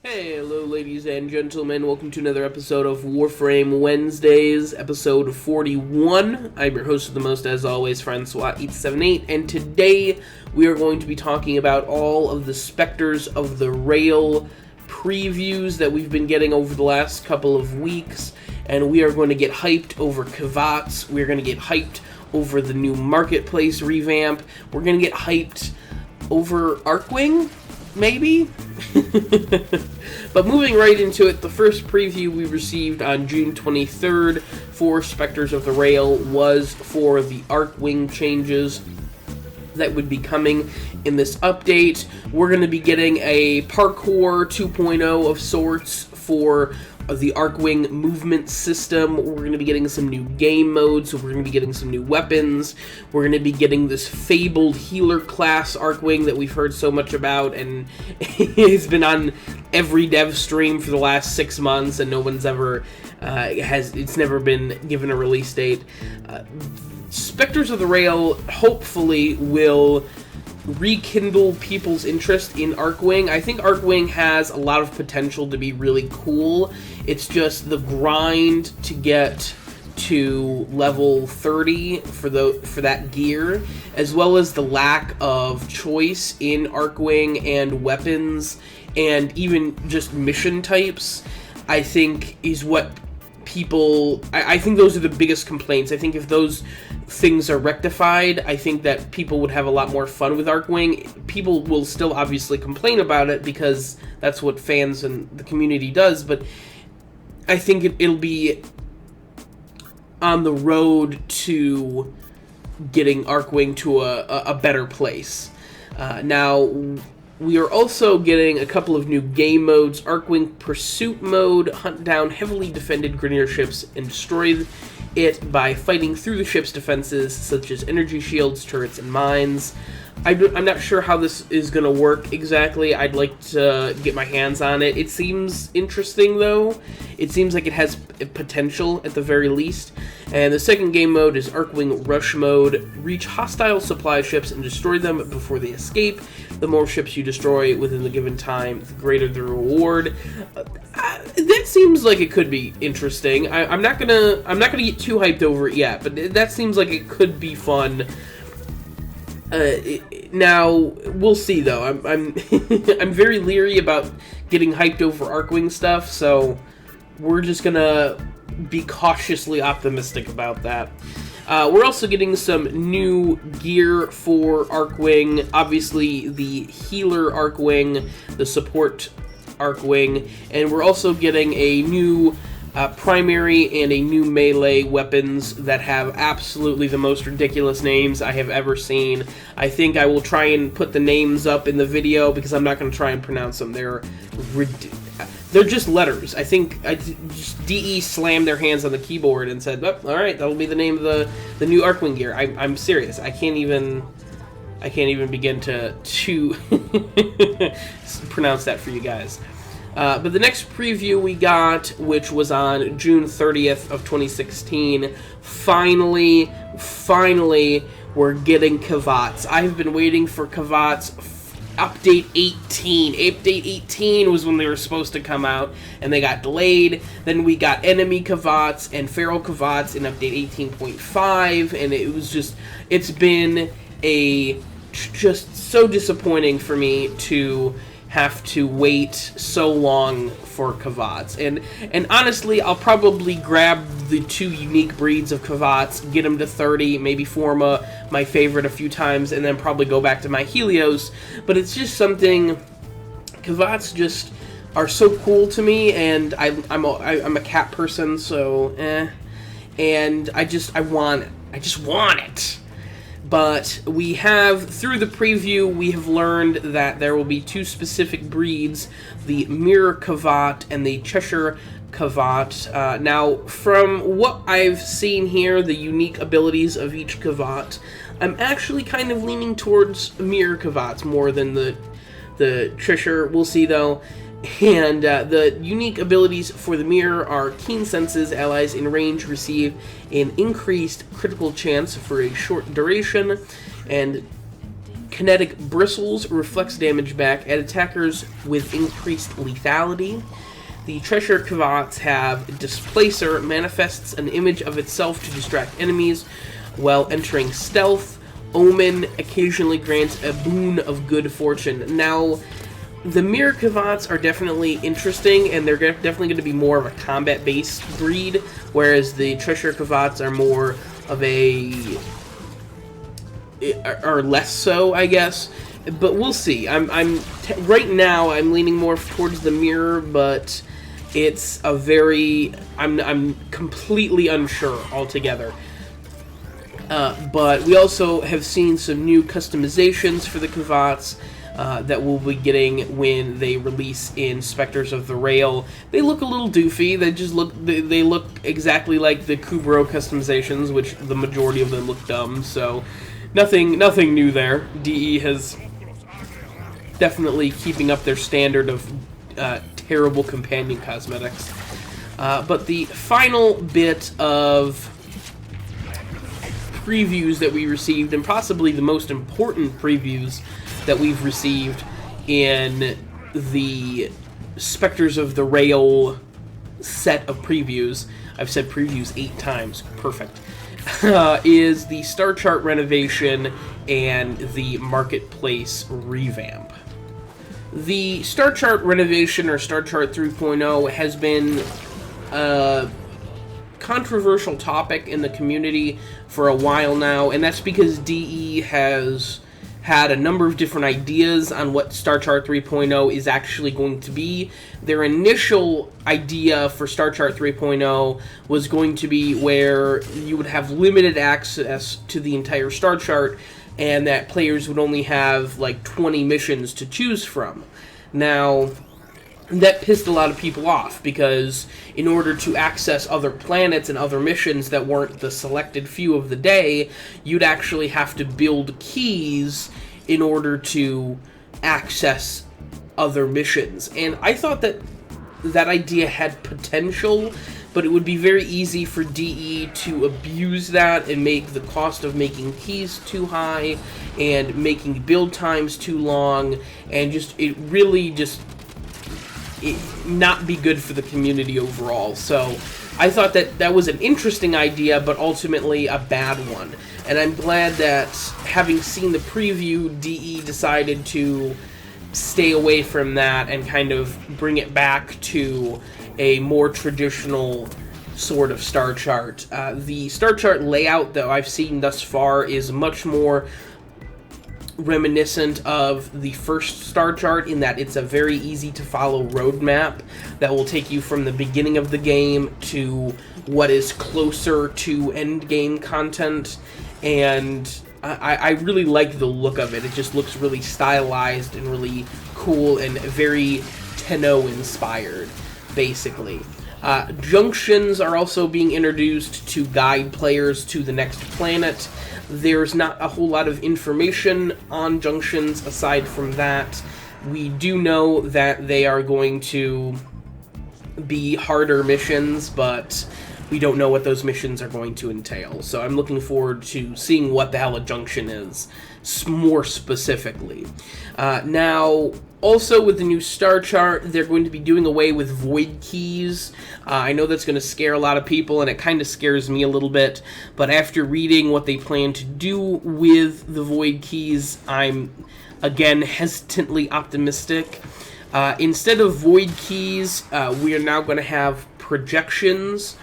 Hello, ladies and gentlemen. Welcome to another episode of Warframe Wednesdays, episode 41. I'm your host of the most, as always, Francois878, and today we are going to be talking about all of the Specters of the Rail previews that we've been getting over the last couple of weeks, and we are going to get hyped over Kavats. We're going to get hyped over the new marketplace revamp. We're going to get hyped over Archwing, maybe? But moving right into it, the first preview we received on June 23rd for Specters of the Rail was for the Archwing changes that would be coming in this update. We're going to be getting a parkour 2.0 of sorts for the Archwing movement system. We're going to be getting some new game modes, so we're going to be getting some new weapons. We're going to be getting this fabled healer class Archwing that we've heard so much about, and it's been on every dev stream for the last 6 months, and no one's ever, it's never been given a release date. Specters of the Rail hopefully will rekindle people's interest in Archwing. I think Archwing has a lot of potential to be really cool. It's just the grind to get to level 30 for that gear, as well as the lack of choice in Archwing and weapons and even just mission types, I think is what people... I think those are the biggest complaints. I think if those things are rectified, I think that people would have a lot more fun with Archwing. People will still obviously complain about it because that's what fans and the community does, but I think it'll be on the road to getting Archwing to a better place. Now, we are also getting a couple of new game modes. Archwing Pursuit Mode: hunt down heavily defended Grineer ships and destroy it by fighting through the ship's defenses, such as energy shields, turrets, and mines. I'm not sure how this is going to work exactly. I'd like to get my hands on it. It seems interesting, though. It seems like it has potential, at the very least. And the second game mode is Archwing Rush Mode. Reach hostile supply ships and destroy them before they escape. The more ships you destroy within the given time, the greater the reward. That seems like it could be interesting. I'm not gonna get too hyped over it yet, but that seems like it could be fun. Now we'll see, though. I'm I'm very leery about getting hyped over Archwing stuff, so we're just gonna be cautiously optimistic about that. We're also getting some new gear for Archwing. Obviously, the healer Archwing, the support Archwing, and we're also getting a new primary and a new melee weapons that have absolutely the most ridiculous names I have ever seen. I think I will try and put the names up in the video because I'm not going to try and pronounce them. They're just letters. I think just DE slammed their hands on the keyboard and said, oh, all right, that'll be the name of the new Archwing gear. I'm serious. I can't even begin to pronounce that for you guys. But the next preview we got, which was on June 30th of 2016, finally, we're getting Kavats. I've been waiting for Kavats. Update 18. Update 18 was when they were supposed to come out, and they got delayed. Then we got enemy Kavats and feral Kavats in Update 18.5, and it's been just so disappointing for me to have to wait so long for Kavats. And honestly, I'll probably grab the 2 unique breeds of Kavats, get them to 30, maybe form my favorite a few times, and then probably go back to my Helios. But it's just something... Kavats just are so cool to me, and I'm a cat person, so and I want it. I just want it. But we have, through the preview, we have learned that there will be 2 specific breeds, the Mirror Kavat and the Cheshire Kavat. Now, from what I've seen here, the unique abilities of each Kavat, I'm actually kind of leaning towards Mirror Kavats more than the Cheshire. We'll see, though. And the unique abilities for the Mirror are Keen Senses. Allies in range receive an increased critical chance for a short duration, and Kinetic Bristles reflects damage back at attackers with increased lethality. The Treasure Kavats have Displacer, manifests an image of itself to distract enemies while entering stealth. Omen occasionally grants a boon of good fortune. Now, the Mirror Kavats are definitely interesting, and they're definitely going to be more of a combat-based breed, whereas the Treasure Kavats are more of a... are less so, I guess. But we'll see. Right now, I'm leaning more towards the Mirror, but it's a very... I'm completely unsure altogether. But we also have seen some new customizations for the Kavats that we'll be getting when they release in Specters of the Rail. They look a little doofy. They look exactly like the Kubro customizations, which the majority of them look dumb. So nothing new there. DE has definitely keeping up their standard of terrible companion cosmetics. But the final bit of previews that we received, and possibly the most important previews that we've received in the Specters of the Rail set of previews, I've said previews 8 times, perfect, is the Starchart renovation and the Marketplace revamp. The Starchart renovation, or Starchart 3.0, has been a controversial topic in the community for a while now, and that's because DE has had a number of different ideas on what Starchart 3.0 is actually going to be. Their initial idea for Starchart 3.0 was going to be where you would have limited access to the entire Starchart, and that players would only have like 20 missions to choose from. Now, that pissed a lot of people off, because in order to access other planets and other missions that weren't the selected few of the day, you'd actually have to build keys in order to access other missions. And I thought that that idea had potential, but it would be very easy for DE to abuse that and make the cost of making keys too high and making build times too long, and it really not be good for the community overall. So I thought that was an interesting idea, but ultimately a bad one. And I'm glad that, having seen the preview, DE decided to stay away from that and kind of bring it back to a more traditional sort of Starchart. The Starchart layout that I've seen thus far is much more reminiscent of the first Starchart, in that it's a very easy to follow roadmap that will take you from the beginning of the game to what is closer to end game content, and I really like the look of it. It just looks really stylized and really cool and very Tenno inspired, basically. Junctions are also being introduced to guide players to the next planet. There's not a whole lot of information on junctions aside from that. We do know that they are going to be harder missions, but we don't know what those missions are going to entail. So I'm looking forward to seeing what the hell a junction is, more specifically. Now, also with the new Starchart, they're going to be doing away with void keys. I know that's going to scare a lot of people, and it kind of scares me a little bit, but after reading what they plan to do with the void keys, I'm, again, hesitantly optimistic. Instead of void keys, we are now going to have projections,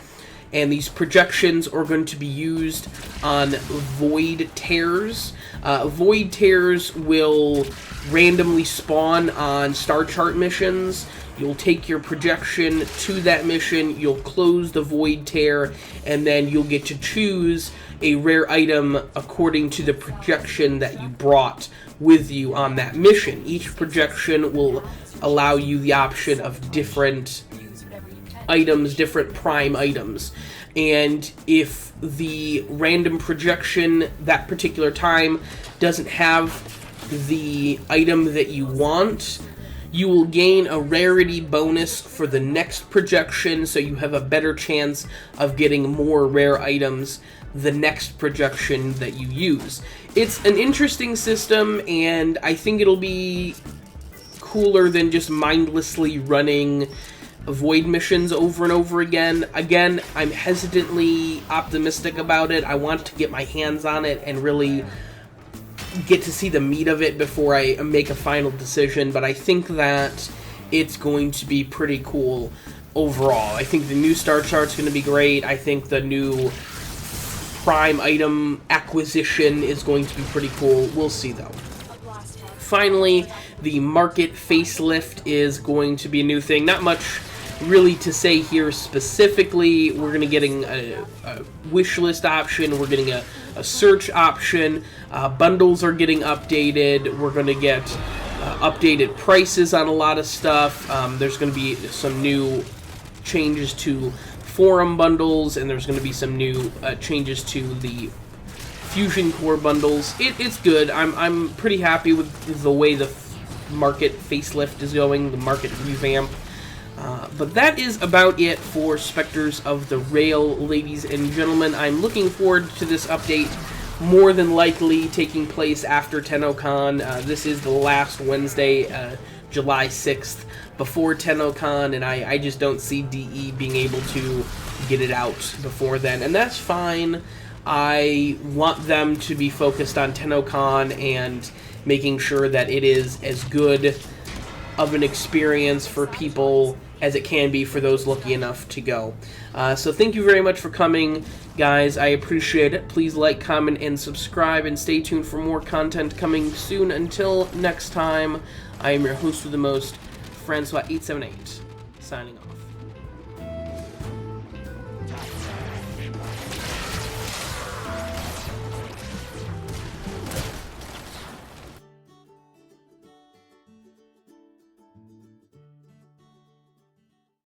and these projections are going to be used on void tears. Void tears will randomly spawn on Starchart missions. You'll take your projection to that mission, you'll close the void tear, and then you'll get to choose a rare item according to the projection that you brought with you on that mission. Each projection will allow you the option of different items, different prime items. And if the random projection that particular time doesn't have the item that you want, you will gain a rarity bonus for the next projection, so you have a better chance of getting more rare items the next projection that you use. It's an interesting system, and I think it'll be cooler than just mindlessly running void missions over and over again. Again, I'm hesitantly optimistic about it. I want to get my hands on it and really get to see the meat of it before I make a final decision, but I think that it's going to be pretty cool overall. I think the new Starchart's going to be great. I think the new Prime item acquisition is going to be pretty cool. We'll see, though. Finally, the market facelift is going to be a new thing. Not much really to say here specifically. We're going to getting a wish list option. We're getting a search option. Bundles are getting updated. We're going to get updated prices on a lot of stuff. There's going to be some new changes to forum bundles, and there's going to be some new changes to the Fusion Core bundles. It's good. I'm pretty happy with the way the market facelift is going, the market revamp. But that is about it for Specters of the Rail, ladies and gentlemen. I'm looking forward to this update, more than likely taking place after TennoCon. This is the last Wednesday, July 6th, before TennoCon, and I just don't see DE being able to get it out before then, and that's fine. I want them to be focused on TennoCon and making sure that it is as good of an experience for people as it can be for those lucky enough to go. So thank you very much for coming, guys. I appreciate it. Please like, comment, and subscribe, and stay tuned for more content coming soon. Until next time, I am your host with the most, Francois878, signing off.